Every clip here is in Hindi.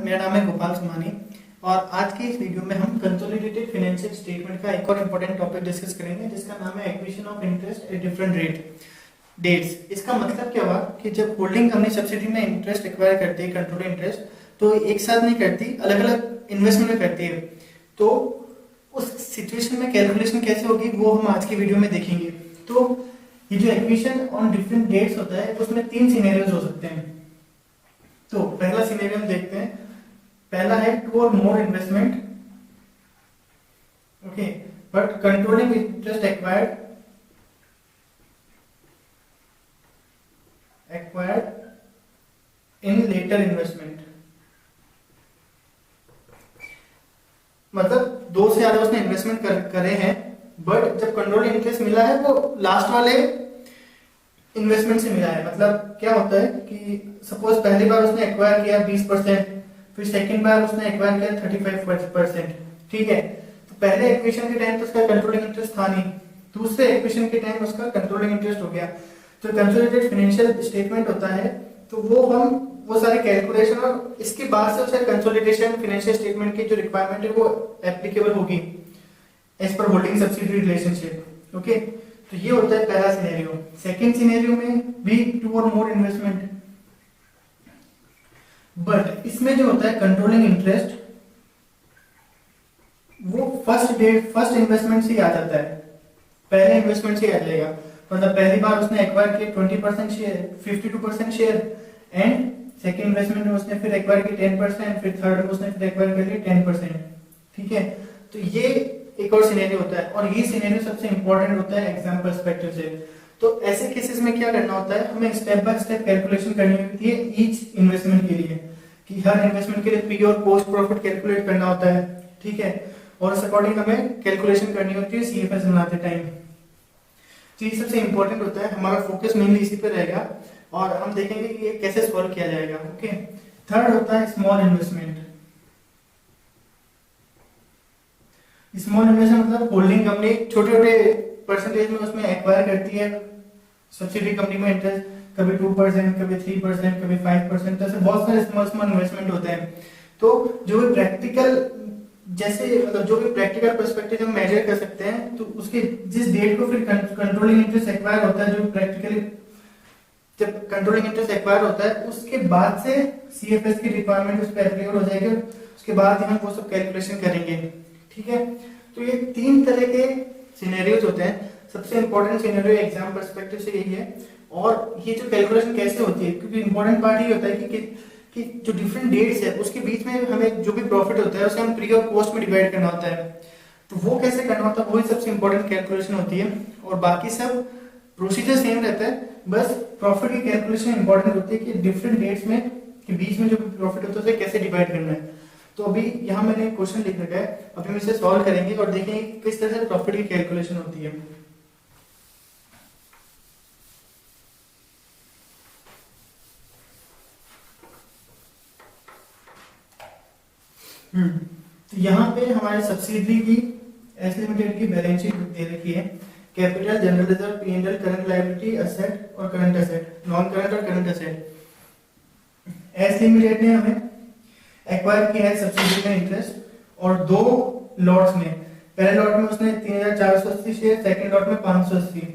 मेरा नाम है गोपाल सुमानी और आज की इस वीडियो में हम कंसोलिडेटेड फाइनेंशियल स्टेटमेंट का एक और इम्पोर्टेंट टॉपिक डिस्कस करेंगे जिसका नाम है acquisition of interest at different dates. इसका मतलब क्या हुआ कि जब होल्डिंग कंपनी सब्सिडी में इंटरेस्ट एक्वायर करती है, कंट्रोल इंटरेस्ट, तो एक साथ नहीं करती, अलग अलग इन्वेस्टमेंट में करती है। तो उस सिचुएशन में कैलकुलेशन कैसे होगी वो हम आज की वीडियो में देखेंगे। तो ये जो एक्विजिशन ऑन डिफरेंट डेट्स होता है उसमें 3 सिनेरियोज हो सकते हैं। तो पहला सिनेरियो हम देखते हैं। पहला है 2 or more investment, okay, but controlling interest acquired in later investment. मतलब 2 से ज्यादा उसने इन्वेस्टमेंट करे हैं, बट जब कंट्रोलिंग इंटरेस्ट मिला है वो लास्ट वाले इन्वेस्टमेंट से मिला है। मतलब क्या होता है कि सपोज पहली बार उसने एक्वायर किया 20%, फिर सेकंड बार उसने एक्वायर किया 35%, ठीक है। तो पहले एक्विजिशन के टाइम तो उसका कंट्रोलिंग इंटरेस्ट था नहीं, दूसरे एक्विजिशन के टाइम उसका कंट्रोलिंग इंटरेस्ट हो गया। तो कंसोलिडेटेड फाइनेंशियल स्टेटमेंट होता है, तो वो सारे कैलकुलेशन और इसके बाद से उसे कंसोलिडेशन फाइनेंशियल स्टेटमेंट की जो रिक्वायरमेंट है वो एप्लीकेबल होगी as per holding subsidy relationship, okay. तो ये होता है पहला सिनेरियो। सेकंड सिनेरियो में भी 2 or more इन्वेस्टमेंट, बट इसमें जो होता है कंट्रोलिंग इंटरेस्ट वो फर्स्ट इन्वेस्टमेंट से ही आ जाता है, पहले इन्वेस्टमेंट से ही आ जाएगा। मतलब पहली बार उसने एक्वायर किया 20% share, 52% share, and second investment में उसने फिर एक्वायर किया 10%, फिर थर्ड में उसने फिर एक्वायर कर लिया 10%, ठीक है। तो ये एक और सिनेरियो होता है और ये सिनेरियो सबसे इंपॉर्टेंट होता है एग्जाम पर्सपेक्टिव से। तो ऐसे केसेस में क्या करना होता है, हमें स्टेप बाय स्टेप कैलकुलेशन करनी होती है ईच इन्वेस्टमेंट के लिए, कि हर इन्वेस्टमेंट के लिए प्री और पोस्ट प्रॉफिट कैलकुलेट करना होता है, ठीक है। और उस अकॉर्डिंग हमें कैलकुलेशन करनी होती है सीएफएस बनाते टाइम। तो ये सबसे इंपॉर्टेंट होता है, हमारा फोकस मेनली इसी पे रहेगा और हम देखेंगे कि ये कैसे सॉल्व किया जाएगा, ओके। थर्ड होता है स्मॉल इन्वेस्टमेंट। स्मॉल इन्वेस्टमेंट मतलब होल्डिंग कंपनी छोटे-छोटे परसेंटेज में उसमें एक्वायर करती है सब्सिडी कंपनी में इंटरेस्ट, कभी 2%, कभी 3%, कभी 5%, ऐसे बहुत सारे स्मॉल इन्वेस्टमेंट होते हैं। तो जो भी प्रैक्टिकल मतलब जो भी प्रैक्टिकल पर्सपेक्टिव हम मेजर कर सकते हैं, तो उसके जिस डेट को फिर कंट्रोलिंग इंटरेस्ट एक्वायर होता है, जो प्रैक्टिकली जब कंट्रोलिंग इंटरेस्ट एक्वायर होता है उसके बाद से सीएफएस की रिक्वायरमेंट उस पर एप्लीकेबल हो जाएगी, उसके बाद ही हम वो सब कैलकुलेशन करेंगे, ठीक है। तो ये 3 तरह के सिनेरियोज होते हैं। सबसे इंपॉर्टेंट सिनेरियो एग्जाम पर्सपेक्टिव से यही है। और ये जो कैलकुलेशन कैसे होती है, क्योंकि इंपॉर्टेंट पार्ट ये होता है कि जो डिफरेंट डेट्स है उसके बीच में हमें जो भी प्रॉफिट होता है उसे हम प्री और पोस्ट में डिवाइड करना होता है। तो वो कैसे करना होता है, वही सबसे इंपॉर्टेंट कैलकुलेशन होती है। और बाकी सब प्रोसीजर सेम रहता है, बस प्रॉफिट की कैलकुलेशन इंपॉर्टेंट होती है कि डिफरेंट डेट्स में के बीच में जो भी प्रॉफिट होता है उसे कैसे डिवाइड करना है। तो अभी यहाँ मैंने क्वेश्चन लिख रखा है, अभी हम इसे सॉल्व करेंगे और देखेंगे किस तरह से प्रॉफिट की कैलकुलेशन होती है। तो यहाँ पे हमारे सब्सिडरी की एस लिमिटेड की बैलेंस शीट दे रखी है। Capital, general reserve, P and L, current liability, asset और करंट एसेट, नॉन करंट और करंट एसेट। एस लिमिटेड ने हमें एक्वायर किया है सब्सिडी का इंटरेस्ट और 2 लॉट्स में। पहले लॉट में उसने 3480 शेयर, सेकंड लॉट में 580।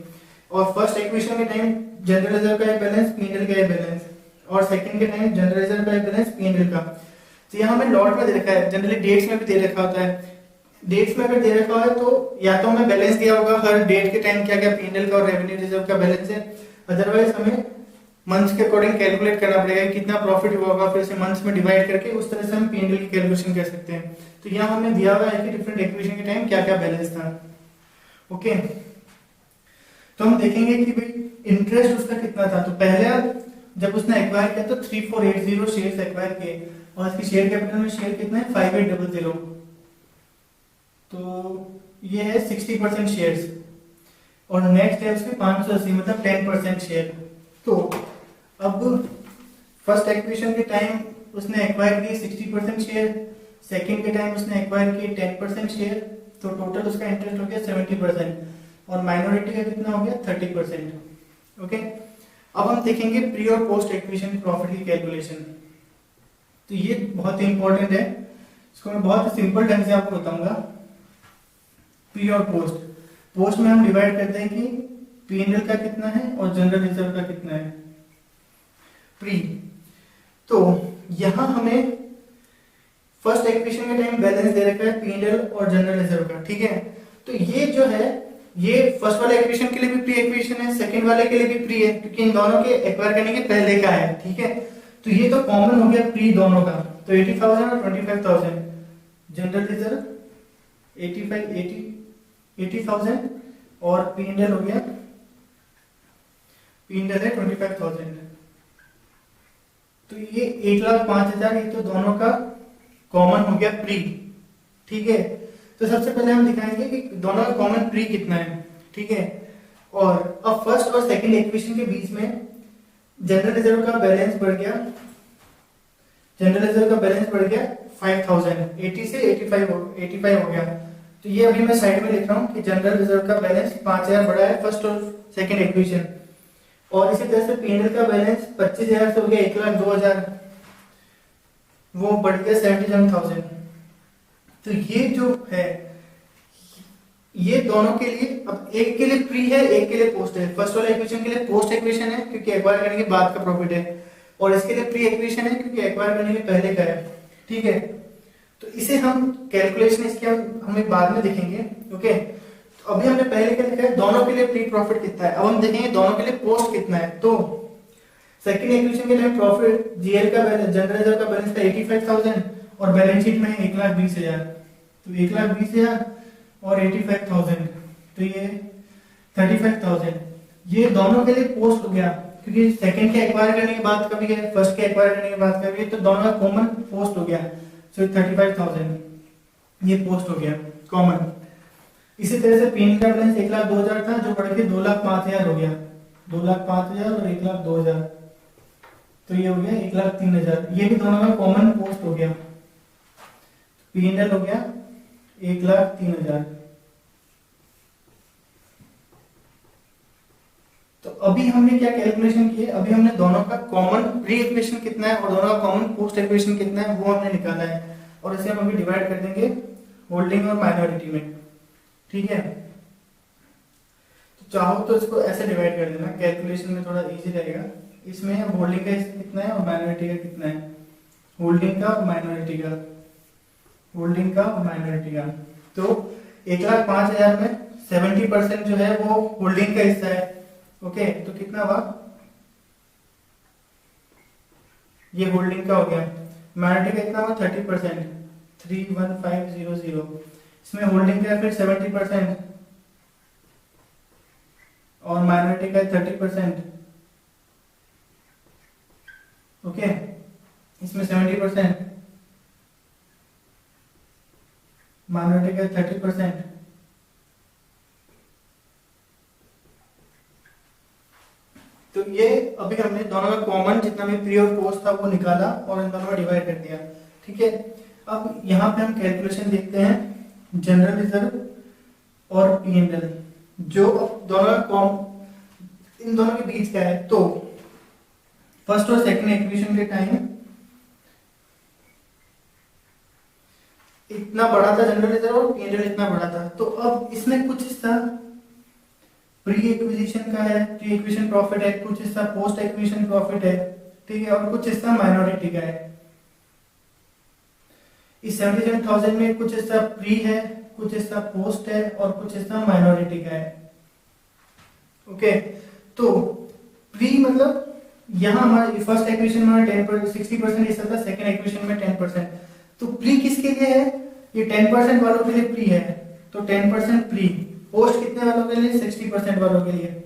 और फर्स्ट एक्विजिशन के टाइम जनरल रिजर्व का बैलेंस, पी&एल का बैलेंस, और सेकंड के टाइम जनरल रिजर्व का बैलेंस, पी&एल का। तो यहाँ हमें लॉट में दे रखा है, जनरली डेट्स में भी दे रखा होता है। डेट्स में अगर दे रखा है तो या तो हमें बैलेंस दिया होगा हर डेट के टाइम क्या क्या पी&एल का और रेवेन्यू रिजर्व का बैलेंस है, अदरवाइज हमें मंथ्स के अकॉर्डिंग कैलकुलेट करना पड़ेगा कितना प्रॉफिट हुआ होगा, फिर से मंथ्स में डिवाइड करके उस तरह से हम पी&एल की कैलकुलेशन कर सकते हैं। तो यहाँ हमें दिया हुआ है कि डिफरेंट एक्विजिशन के टाइम क्या क्या बैलेंस था, ओके। तो हम देखेंगे कि भाई इंटरेस्ट उसका कितना था। तो पहले जब उसने एक्वायर किया तो 3480 शेयर्स एक्वायर किए और इसकी शेयर कैपिटल में शेयर कितना है 5800, तो ये है 60% शेयर्स। और नेक्स्ट है उसके 580 मतलब 10% शेयर। तो अब फर्स्ट एक्विजिशन के टाइम उसने एक्वायर किए 60% शेयर, सेकंड के टाइम उसने एक्वायर किए 10% शेयर, तो टोटल उसका इंटरेस्ट हो गया 70% और माइनॉरिटी का कितना हो गया 30%, ओके। अब हम देखेंगे प्री और पोस्ट एक्विजिशन प्रॉफिट की कैलकुलेशन। तो ये बहुत ही इंपॉर्टेंट है, इसको मैं बहुत सिंपल ढंग से आपको बताऊंगा। प्री और पोस्ट। पोस्ट में हम डिवाइड करते हैं कि P&L का कितना है और जनरल रिजर्व का कितना है। प्री, तो यहां हमें फर्स्ट एक्विजिशन के टाइम बैलेंस दे रखा है P&L और जनरल रिजर्व का, ठीक है। तो ये जो है ये फर्स्ट वाले एक्विजिशन के लिए भी प्री एक्विजिशन है, सेकंड वाले के लिए भी प्री है, क्योंकि इन दोनों के एक्वायर करने के पहले का है, ठीक है। तो ये तो कॉमन हो गया प्री दोनों का, तो 80,000 और 25,000। जनरल रिजर्व 80,000 और P&L हो गया, P&L है 25,000। तो ये 1,05,000 ये तो दोनों का कॉमन हो गया प्री, ठीक है। तो सबसे पहले हम दिखाएंगे कि दोनों का कॉमन प्री कितना है, ठीक है। और अब फर्स्ट और सेकंड इक्वेशन के बीच में जनरल रिजर्व का बैलेंस बढ़ गया, जनरल रिजर्व का बैलेंस बढ़ गया 5,000, 80 से 85 हो गया। तो ये अभी मैं साइड में लिख रहा हूँ कि जनरल रिजर्व का बैलेंस 5,000 बढ़ा है फर्स्ट और सेकंड इक्वेशन। और इसी तरह से P&L का बैलेंस 25,000 से हो गया 1,02,000, वो बढ़ गया 77,000। तो ये जो है ये दोनों के लिए, अब एक के लिए प्री है एक के लिए पोस्ट है। फर्स्ट वाले इक्वेशन के लिए पोस्ट इक्वेशन है क्योंकि एक्वायर करने के बाद का प्रॉफिट है, और इसके लिए प्री इक्वेशन है क्योंकि एक्वायर करने के पहले का है, ठीक है। तो इसे हम कैलकुलेशन इसके हमें बाद में देखेंगे, ओके। तो अभी हमने पहले क्या लिखा है, दोनों के लिए प्री प्रॉफिट कितना है। अब हम देखेंगे दोनों के लिए पोस्ट कितना है। तो सेकंड इक्वेशन के लिए प्रॉफिट जीएल का बैलेंस, जनरल रिजर्व का बैलेंस था 85,000 और बैलेंस शीट में 1,20,000। तो 1,20,000 और 85,000, तो ये 35,000। ये दोनों के लिए पोस्ट हो गया क्योंकि सेकंड के एक्वायर करने के बाद का भी है, फर्स्ट के एक्वायर करने के बाद का भी है, तो दोनों का कॉमन पोस्ट हो गया। सो 35,000 ये पोस्ट हो गया कॉमन। इसी तरह से P&L का बैलेंस 1,02,000 था जो बढ़ के 2,05,000 हो गया, 2,05,000 और 1,02,000, तो ये हो गया 1,03,000। ये भी दोनों का कॉमन पोस्ट हो गया। P&L हो गया 1,03,000। तो अभी हमने क्या कैलकुलेशन की है, अभी हमने दोनों का कॉमन प्री इक्वेशन कितना है और दोनों का कॉमन पोस्ट इक्वेशन कितना है वो हमने निकाला है, और इसे हम अभी डिवाइड कर देंगे होल्डिंग और माइनॉरिटी में, ठीक है। तो चाहो तो इसको ऐसे डिवाइड कर देना, कैलकुलेशन में थोड़ा इजी रहेगा। इसमें होल्डिंग का कितना है और माइनॉरिटी का कितना है, होल्डिंग का और माइनॉरिटी का, होल्डिंग का और माइनॉरिटी का। तो 1,05,000 में 70% जो है वो होल्डिंग का हिस्सा है, ओके। तो कितना हुआ, ये होल्डिंग का हो गया। माइनॉरिटी का कितना हुआ 30%, 31500। इसमें होल्डिंग का फिर 70% और माइनॉरिटी का 30%, ओके। इसमें 70%, माइनॉरिटी का 30%। तो ये अभी हमने दोनों का कॉमन जितना भी प्री और पोस्ट था वो निकाला और इन दोनों में डिवाइड कर दिया, ठीक है। अब यहाँ पे हम कैलकुलेशन देखते हैं जनरल रिजर्व और P&L, जो दोनों का इन दोनों के बीच का है। तो फर्स्ट और सेकंड इक्वेशन के टाइम इतना बड़ा था जनरल रिजर्व और P&L इतना बड़ा था। तो अब इसमें कुछ हिस्सा प्री एक्विजिशन का है, प्री एक्विजिशन प्रॉफिट है, कुछ हिस्सा पोस्ट एक्विजिशन प्रॉफिट है, ठीक है, और कुछ हिस्सा माइनॉरिटी का है। इस 77,000 में कुछ हिस्सा प्री है, कुछ हिस्सा पोस्ट है और कुछ हिस्सा माइनॉरिटी का है, ओके। तो प्री मतलब यहाँ हमारे फर्स्ट एक्विजिशन में 10% 60% हिस्सा था, सेकंड एक्विजिशन में 10%। तो प्री किसके लिए है, ये 10% वालों के लिए प्री है, तो 10% प्री। पोस्ट कितने वालों के लिए, 60% वालों के लिए,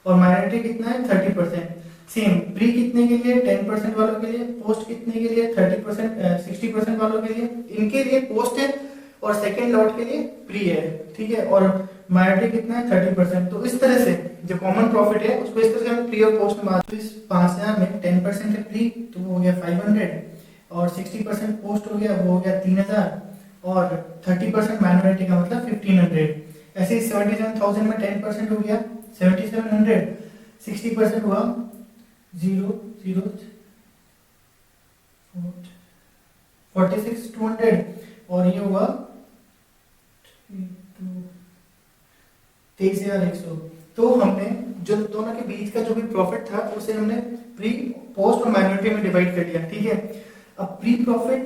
और माइनॉरिटी कितना है 30%। सेम प्री कितने के लिए, 10% वालों के लिए, पोस्ट कितने के लिए 30% 60% वालों के लिए, इनके लिए पोस्ट है और सेकंड लॉट के लिए प्री है, ठीक है, और माइनॉरिटी कितना है 30%। तो इस तरह से जो कॉमन प्रॉफिट है उसको इस तरह से हम प्री और पोस्ट में बात। तो इस 5,000 में 10% है प्री तो वो हो गया 500, और 60% पोस्ट हो गया वो हो गया 3,000, और 30% माइनॉरिटी का मतलब 1,500। ऐसे ही 77,000 में 10% हो गया 7,700, 60% हुआ 0,0, 46,200 और ये हुआ 23,100। तो हमने जो दोनों के बीच का जो भी प्रॉफिट था उसे हमने प्री, पोस्ट और माइनॉरिटी में डिवाइड कर दिया। ठीक है, अब प्री प्रॉफिट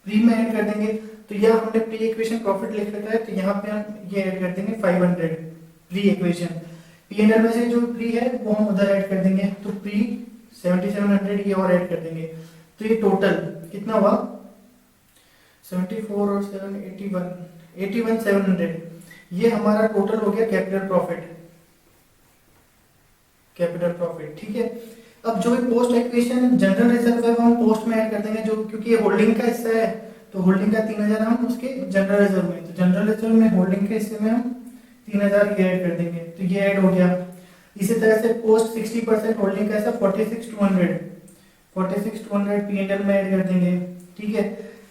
प्री में ऐड कर देंगे, तो यह हमने प्री इक्वेशन प्रॉफिट लिख रखा है, तो यहाँ पे हम ये ऐड कर देंगे 500 प्री इक्वेशन। P&L में से जो प्री है वो हम उधर ऐड कर देंगे, तो प्री 7700 ये और ऐड कर देंगे, तो ये टोटल कितना हुआ 74 और 7 81,700। ये हमारा टोटल हो गया कैपिटल प्रॉफिट। ठीक है, अब जो पोस्ट इक्वेशन जनरल रिजर्व है वो हम पोस्ट में ऐड कर देंगे, जो क्योंकि ये होल्डिंग का हिस्सा है, तो होल्डिंग का 3000 हम उसके जनरल रिजर्व में, तो जनरल रिजर्व में होल्डिंग के हिस्से में हम 3000 ये ऐड कर देंगे, तो ये ऐड हो गया। इसी तरह से पोस्ट 60% होल्डिंग का हिस्सा 46,200 P&L में ऐड कर देंगे। ठीक है,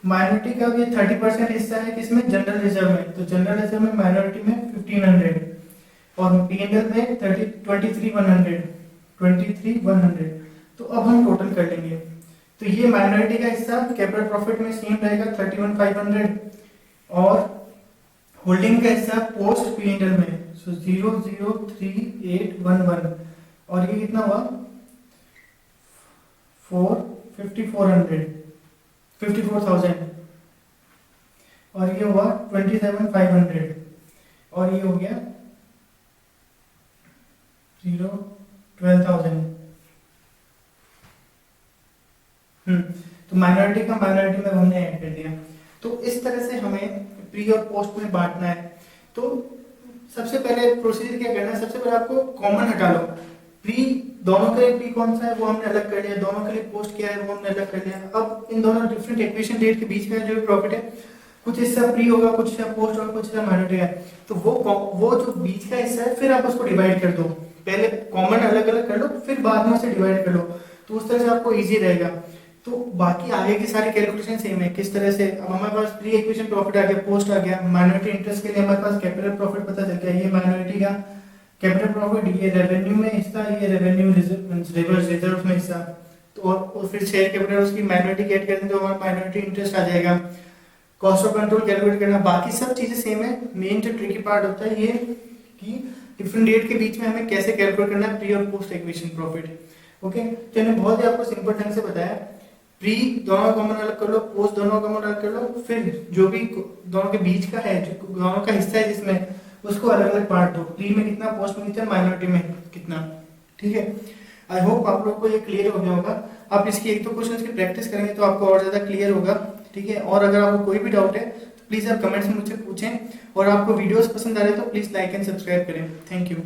माइनॉरिटी का भी 30% हिस्सा है किसमें, जनरल रिजर्व में, तो जनरल रिजर्व में माइनॉरिटी में 1500 और P&L में 23,100। तो अब हम टोटल कर लेंगे, तो ये माइनॉरिटी का हिस्सा कैपिटल प्रॉफिट में सेम रहेगा 31,500 और होल्डिंग का हिस्सा पोस्ट P&L में 0,03811 और ये कितना हुआ 54,000 और ये हुआ 27,500 और ये हो गया 12,000। तो माइनॉरिटी का माइनॉरिटी में हमने ऐड कर दिया। तो इस तरह से हमें प्री और पोस्ट में बांटना है। तो सबसे पहले प्रोसीजर क्या करना है, सबसे पहले आपको कॉमन हटा लो। प्री, दोनों के लिए प्री कौन सा है वो हमने अलग कर लिया, दोनों के लिए पोस्ट क्या है वो हमने अलग कर लिया। अब इन दोनों डिफरेंट इक्वेशन डेट के बीच का जो प्रॉफिट है, कुछ हिस्सा प्री होगा, कुछ हिस्सा पोस्ट होगा, कुछ हिस्सा माइनॉरिटी है, तो वो जो बीच का हिस्सा है फिर आप उसको डिवाइड कर दो। पहले कॉमन अलग अलग कर लो, फिर बाद में उसे डिवाइड कर लो, तो उस तरह से आपको इजी रहेगा। तो बाकी आगे की सारी कैलकुलेशन सेम है। किस तरह से, अब हमारे पास प्री इक्वेशन प्रॉफिट आ गया, पोस्ट आ गया, माइनॉरिटी इंटरेस्ट के लिए हमारे पास कैपिटल प्रॉफिट पता चल गया, ये माइनॉरिटी का कैपिटल प्रॉफिट, ये रेवेन्यू में हिस्सा, ये रेवेन्यू रिजर्व में हिस्सा, तो और फिर शेयर कैपिटल उसकी माइनॉरिटी ऐड कर देंगे तो हमारा माइनॉरिटी इंटरेस्ट आ जाएगा। कॉस्ट ऑफ कंट्रोल कैलकुलेट करना, बाकी सब चीजें सेम है। मेन जो ट्रिकी पार्ट होता है ये कि डिफरेंट डेट के बीच में हमें कैसे कैलकुलेट करना है प्री और पोस्ट इक्वेशन प्रॉफिट। ओके, तो मैंने बहुत ही आपको सिंपल ढंग से बताया। प्री दोनों कॉमन अलग कर लो, पोस्ट दोनों कॉमन अलग कर लो, फिर जो भी दोनों के बीच का है, जो दोनों का हिस्सा है जिसमें, उसको अलग अलग बांट दो। प्री में कितना, पोस्ट में कितना, माइनॉरिटी में कितना। ठीक है, आई होप आप लोगों को ये क्लियर हो गया होगा। आप इसकी एक दो क्वेश्चंस की प्रैक्टिस करेंगे तो आपको और ज्यादा क्लियर होगा। ठीक है, और अगर आपको कोई भी डाउट है तो प्लीज आप कमेंट्स में मुझसे पूछें, और आपको वीडियोस पसंद आ रहे हैं तो प्लीज लाइक एंड सब्सक्राइब करें। Thank you.